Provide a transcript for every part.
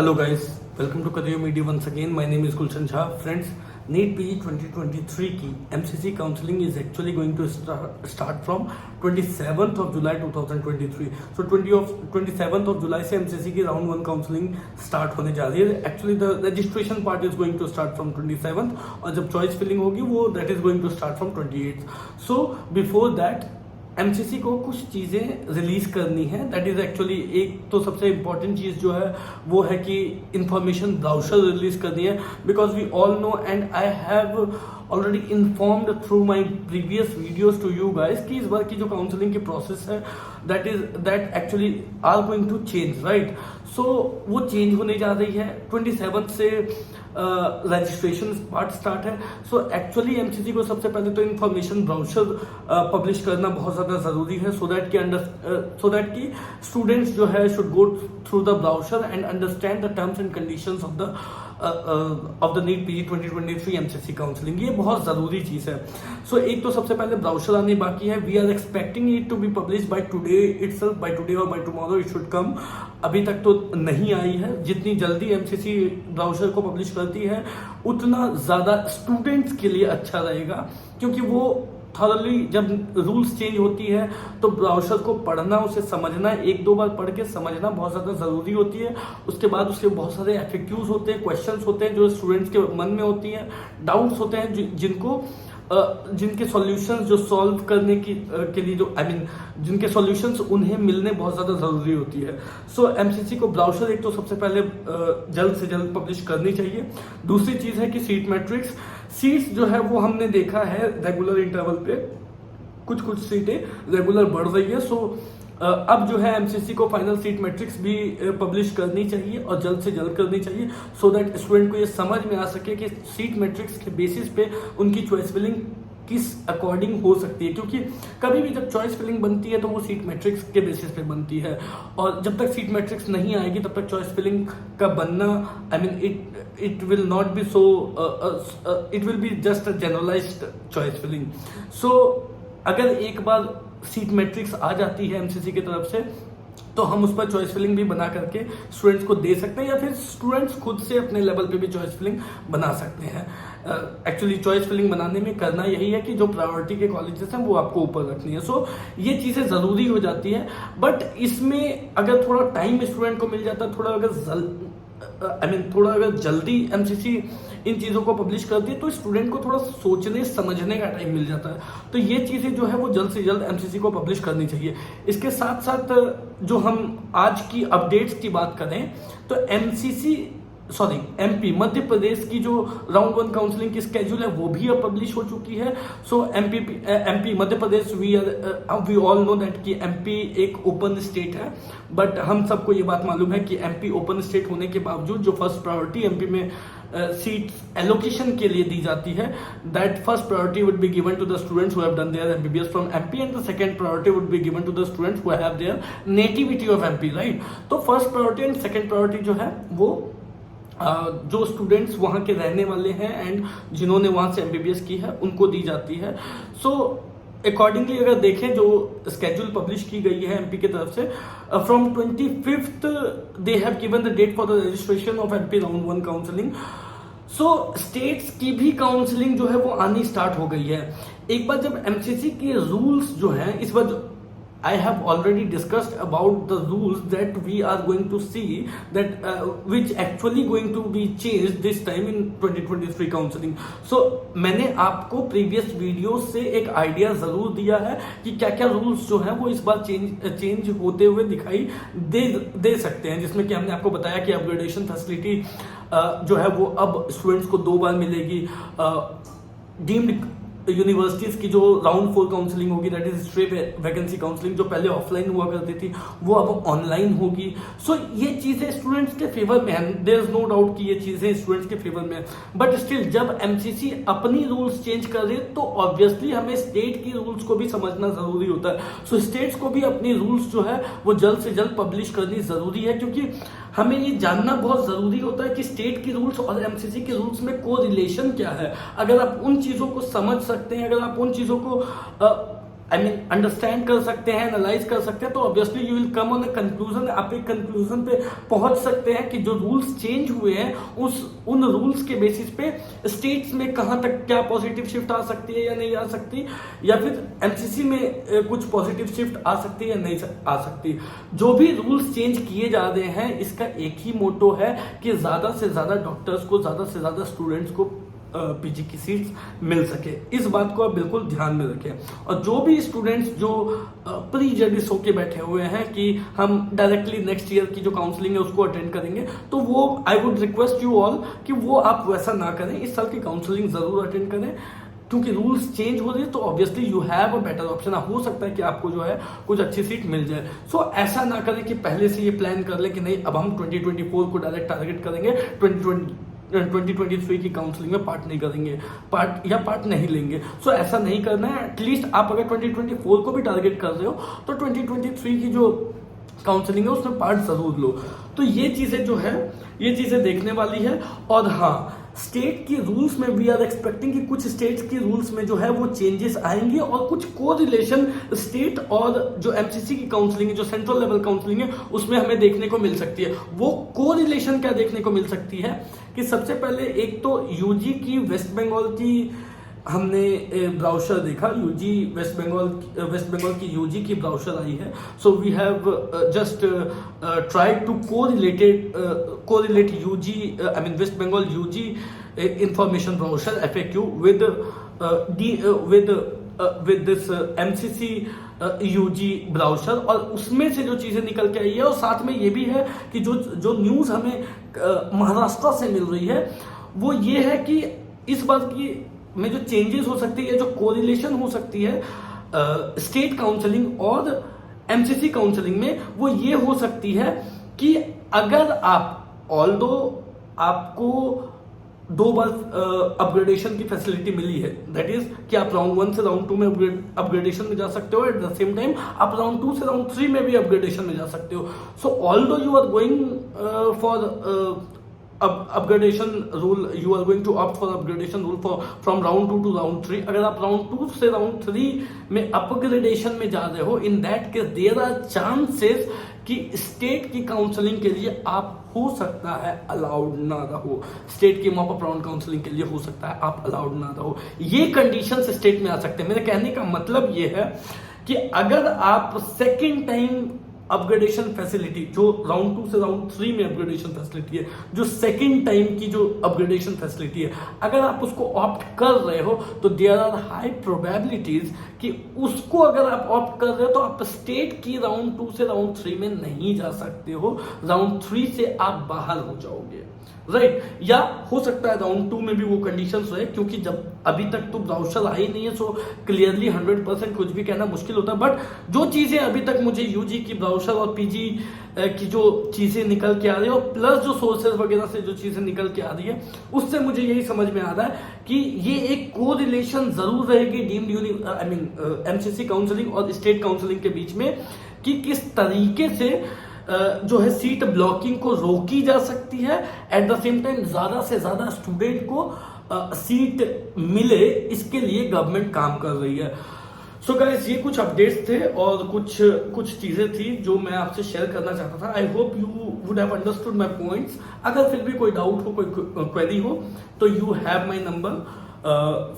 Hello guys, welcome to Kadayo Media once again. My name is Gulshan Jha. Friends, NEET PG 2023 की MCC counseling is actually going to start from 27th of July 2023. So 27th of July से MCC की round 1 counseling start होने जा रही है. Actually the registration part is going to start from 27th और जब choice filling होगी वो that is going to start from 28th. So before that MCC को कुछ चीज़ें रिलीज करनी है. दैट इज एक्चुअली एक तो सबसे इम्पोर्टेंट चीज़ जो है वो है कि इंफॉर्मेशन ब्राउचर रिलीज करनी है. Because we all know and I have already informed through my previous videos to you guys कि इस बार की जो काउंसलिंग की प्रोसेस है that actually are going to change, right. So वो चेंज होने जा रही है. 27 से रजिस्ट्रेशन पार्ट स्टार्ट है. सो एक्चुअली एमसीसी को सबसे पहले तो इंफॉर्मेशन ब्राउचर पब्लिश करना बहुत ज़्यादा ज़रूरी है सो दैट कि स्टूडेंट्स जो है should go through the brochure and understand the terms and conditions of the NEET PG 2023 MCC counselling. ये बहुत ज़रूरी चीज़ है. सो एक तो सबसे पहले ब्राउचर आने बाकी है. We are expecting it to be publish by today itself, by today और by tomorrow it should come. अभी तक तो नहीं आई है. जितनी जल्दी एमसीसी ब्राउचर को पब्लिश करती है उतना ज़्यादा स्टूडेंट्स के लिए अच्छा रहेगा, क्योंकि वो थॉरली जब रूल्स चेंज होती है तो ब्राउचर को पढ़ना, उसे समझना, एक दो बार पढ़ के समझना बहुत ज़्यादा ज़रूरी होती है. उसके बाद उसके बहुत सारे एफएक्यूज होते हैं, क्वेश्चंस होते हैं जो स्टूडेंट्स के मन में होती हैं, डाउट्स होते हैं जिनके सॉल्यूशंस जो सॉल्व करने के लिए जो जिनके सॉल्यूशंस उन्हें मिलने बहुत ज़्यादा ज़रूरी होती है. सो एमसीसी को ब्राउचर एक तो सबसे पहले जल्द से जल्द पब्लिश करनी चाहिए. दूसरी चीज़ है कि सीट मैट्रिक्स सीट्स जो है वो हमने देखा है रेगुलर इंटरवल पे कुछ सीटें रेगुलर बढ़ रही है. सो अब जो है एमसीसी को फाइनल सीट मैट्रिक्स भी पब्लिश करनी चाहिए और जल्द से जल्द करनी चाहिए सो दैट स्टूडेंट को ये समझ में आ सके कि सीट मैट्रिक्स के बेसिस पे उनकी चॉइस फिलिंग किस अकॉर्डिंग हो सकती है. क्योंकि कभी भी जब चॉइस फिलिंग बनती है तो वो सीट मैट्रिक्स के बेसिस पे बनती है और जब तक सीट मैट्रिक्स नहीं आएगी तब तक चॉइस फिलिंग का बनना it will not be so, it will be just a generalised choice filling. So अगर एक बार सीट मैट्रिक्स आ जाती है एमसीसी की तरफ से तो हम उस पर चॉइस फिलिंग भी बना करके स्टूडेंट्स को दे सकते हैं या फिर स्टूडेंट्स खुद से अपने लेवल पे भी चॉइस फिलिंग बना सकते हैं. एक्चुअली चॉइस फिलिंग बनाने में करना यही है कि जो प्रायोरिटी के कॉलेजेस हैं वो आपको ऊपर रखनी है. सो ये चीज़ें ज़रूरी हो जाती है. बट इसमें अगर थोड़ा टाइम स्टूडेंट को मिल जाता है, थोड़ा अगर जल्दी एमसीसी इन चीज़ों को पब्लिश करती है तो स्टूडेंट को थोड़ा सोचने समझने का टाइम मिल जाता है. तो ये चीज़ें जो है वो जल्द से जल्द एमसीसी को पब्लिश करनी चाहिए. इसके साथ साथ जो हम आज की अपडेट्स की बात करें तो एमपी मध्य प्रदेश की जो राउंड 1 काउंसलिंग की स्केड्यूल है वो भी अब पब्लिश हो चुकी है. So MP Madhya Pradesh we all know that कि एमपी एक ओपन स्टेट है. बट हम सबको ये बात मालूम है कि एमपी ओपन स्टेट होने के बावजूद जो फर्स्ट प्रायोरिटी एमपी में सीट एलोकेशन के लिए दी जाती है, that first priority would be given to the students who have done their MBBS from MP and the second priority would be given to the students who have their nativity of MP, right. तो first priority and second priority जो है वो जो students वहाँ के रहने वाले हैं एंड जिन्होंने वहाँ से एमबीबीएस की है उनको दी जाती है. सो अकॉर्डिंगली अगर देखें जो स्केड्यूल पब्लिश की गई है एमपी की तरफ से from 25th they have given the date for the registration of MP round 1 counselling. So states की भी काउंसलिंग जो है वो आनी स्टार्ट हो गई है. एक बार जब एमसीसी के रूल्स जो हैं इस बार I have already discussed about the rules that we are going to see that which actually going to be changed this time in 2023 counseling. So मैंने आपको previous वीडियो से एक आइडिया जरूर दिया है कि क्या क्या रूल्स जो हैं वो इस बार चेंज होते हुए दिखाई दे सकते हैं, जिसमें कि हमने आपको बताया कि अपग्रेडेशन फैसिलिटी जो है वो अब स्टूडेंट्स को 2 बार मिलेगी. डीम्ड यूनिवर्सिटीज की जो राउंड 4 काउंसलिंग होगी that is straight vacancy counselling जो पहले ऑफलाइन हुआ करती थी वो अब ऑनलाइन होगी. सो ये चीज़ें स्टूडेंट्स के फेवर में है. देयर इज नो डाउट कि ये चीज़ें स्टूडेंट्स के फेवर में है. बट स्टिल जब एमसीसी अपनी रूल्स चेंज कर रही है तो ऑब्वियसली हमें स्टेट की रूल्स को भी समझना जरूरी होता है. सो स्टेट्स को भी अपनी रूल्स जो है वो जल्द से जल्द पब्लिश करनी जरूरी है, क्योंकि हमें ये जानना बहुत जरूरी होता है कि स्टेट की रूल्स और एमसीसी के रूल्स में को रिलेशन क्या है. अगर आप उन चीज़ों को समझ सकते हैं, अगर आप उन चीज़ों को आई मीन अंडरस्टैंड कर सकते हैं, एनालाइज कर सकते हैं, तो obviously you will come on a conclusion. आप एक कंक्लूजन पे पहुंच सकते हैं कि जो रूल्स चेंज हुए हैं उन रूल्स के बेसिस पे स्टेट्स में कहां तक क्या पॉजिटिव शिफ्ट आ सकती है या नहीं आ सकती, या फिर एमसीसी में कुछ पॉजिटिव शिफ्ट आ सकती है या नहीं आ सकती। जो भी रूल्स चेंज किए जा रहे हैं, इसका एक ही मोटो है कि ज्यादा से ज्यादा डॉक्टर्स को, ज्यादा से ज्यादा स्टूडेंट्स को पीजी की सीट्स मिल सके। इस बात को आप बिल्कुल ध्यान में रखें। और जो भी स्टूडेंट्स जो प्रीजडिस होके बैठे हुए हैं कि हम डायरेक्टली नेक्स्ट ईयर की जो काउंसलिंग है उसको अटेंड करेंगे, तो वो I would request you all कि वो आप वैसा ना करें। इस साल की काउंसलिंग जरूर अटेंड करें, क्योंकि रूल्स चेंज हो रही है, तो obviously you have a better option. हो सकता है कि आपको जो है कुछ अच्छी सीट मिल जाए। सो ऐसा ना करें कि पहले से ये प्लान कर ले कि नहीं अब हम 2024 को डायरेक्ट टारगेट करेंगे, 2023 की काउंसलिंग में पार्ट नहीं करेंगे, पार्ट नहीं लेंगे। सो ऐसा नहीं करना है। एटलीस्ट आप अगर 2024 को भी टारगेट कर रहे हो तो 2023 की जो काउंसलिंग है उसमें पार्ट जरूर लो। तो ये चीजें जो है, ये चीजें देखने वाली है। और हाँ, स्टेट की रूल्स में वी आर एक्सपेक्टिंग कि कुछ स्टेट्स की रूल्स में जो है वो चेंजेस आएंगे, और कुछ को रिलेशन स्टेट और जो एमसीसी की काउंसलिंग है, जो सेंट्रल लेवल काउंसलिंग है, उसमें हमें देखने को मिल सकती है। वो को रिलेशन क्या देखने को मिल सकती है कि सबसे पहले एक तो यूजी की वेस्ट बंगाल की हमने ब्राउशर देखा, यूजी वेस्ट बंगाल की यूजी की ब्राउशर आई है। So we have just try to correlate UG, I mean West Bengal UG information brochure FAQ with this MCC UG brochure, और उसमें से जो चीजें निकल के आई है। और साथ में ये भी है कि जो न्यूज हमें महाराष्ट्र से मिल रही है वो ये है कि इस बात की में जो चेंजेस हो सकती है, जो कोरिलेशन हो सकती है स्टेट काउंसलिंग और एमसीसी काउंसलिंग में, वो ये हो सकती है कि अगर आप ऑल्दो आपको 2 बार अपग्रेडेशन की फैसिलिटी मिली है, दैट इज कि आप राउंड 1 से राउंड 2 में अपग्रेडेशन में जा सकते हो, एट द सेम टाइम आप राउंड 2 से राउंड 3 में भी अपग्रेडेशन में जा सकते हो। So although you are going for upgradation rule, you are going to opt for upgradation rule from round 2 to round 3। अगर आप round 2 से round 3 में upgradation में जा रहे हो, in that case there are chances कि स्टेट की काउंसलिंग के लिए आप हो सकता है अलाउड ना रहो, स्टेट की मॉप अप राउंड काउंसलिंग के लिए हो सकता है आप अलाउड ना रहो। ये कंडीशन स्टेट में आ सकते हैं। मेरे कहने का मतलब ये है कि अगर आप सेकेंड टाइम अपग्रेडेशन फैसिलिटी, जो राउंड 2 से राउंड 3 में अपग्रेडेशन फैसिलिटी है, जो सेकंड टाइम की जो अपग्रेडेशन फैसिलिटी है, अगर आप उसको ऑप्ट कर रहे हो तो देयर आर हाई प्रोबेबिलिटीज कि उसको अगर आप ऑप्ट कर रहे हो तो आप स्टेट की राउंड 2 से राउंड 3 में नहीं जा सकते हो, राउंड 3 से आप बाहर हो जाओगे, राइट। या हो सकता है राउंड 2 में भी वो कंडीशंस रहे, क्योंकि जब अभी तक तो ब्राउशर आई नहीं है, सो क्लियरली 100% कुछ भी कहना मुश्किल होता है। बट जो चीजें अभी तक मुझे यूजी की ब्राउशर और पीजी की जो चीजें निकल के आ रही है, और प्लस जो सोर्सेज वगैरह से जो चीजें निकल के आ रही है, उससे मुझे यही समझ में आ रहा है कि ये एक को रिलेशन जरूर रहेगी deemed I mean MCC counselling और स्टेट काउंसलिंग के बीच में, कि किस तरीके से जो है सीट ब्लॉकिंग को रोकी जा सकती है, एट द सेम टाइम ज्यादा से ज्यादा स्टूडेंट को सीट मिले, इसके लिए गवर्नमेंट काम कर रही है। सो गाइस, ये कुछ अपडेट्स थे और कुछ चीजें थी जो मैं आपसे शेयर करना चाहता था। I hope you would have understood my points. अगर फिर भी कोई डाउट हो, कोई क्वेरी हो, तो you have my number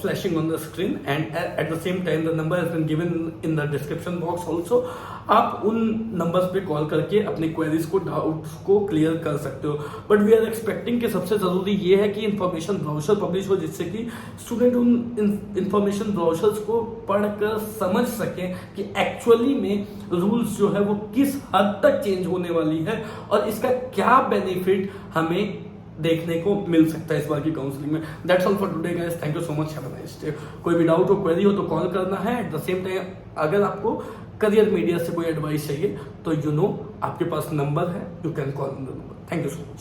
flashing on the screen, and at the same time the number has been given in the description box also। आप उन नंबर्स पे कॉल करके अपने क्वेरीज को, डाउट्स को क्लियर कर सकते हो। बट वी आर एक्सपेक्टिंग कि सबसे जरूरी ये है कि इंफॉर्मेशन ब्राउशर पब्लिश हो, जिससे कि स्टूडेंट उन इंफॉर्मेशन ब्राउशर्स को पढ़कर समझ सकें कि एक्चुअली में रूल्स जो है वो किस हद तक चेंज होने वाली है और इसका क्या बेनिफिट हमें देखने को मिल सकता है इस बार की काउंसलिंग में। That's all for today guys, thank you so much, have a nice day. कोई भी डाउट हो, क्वेरी हो तो कॉल करना है। एट द सेम टाइम अगर आपको करियर मीडिया से कोई एडवाइस चाहिए तो आपके पास नंबर है, you can call on the number. Thank you so much.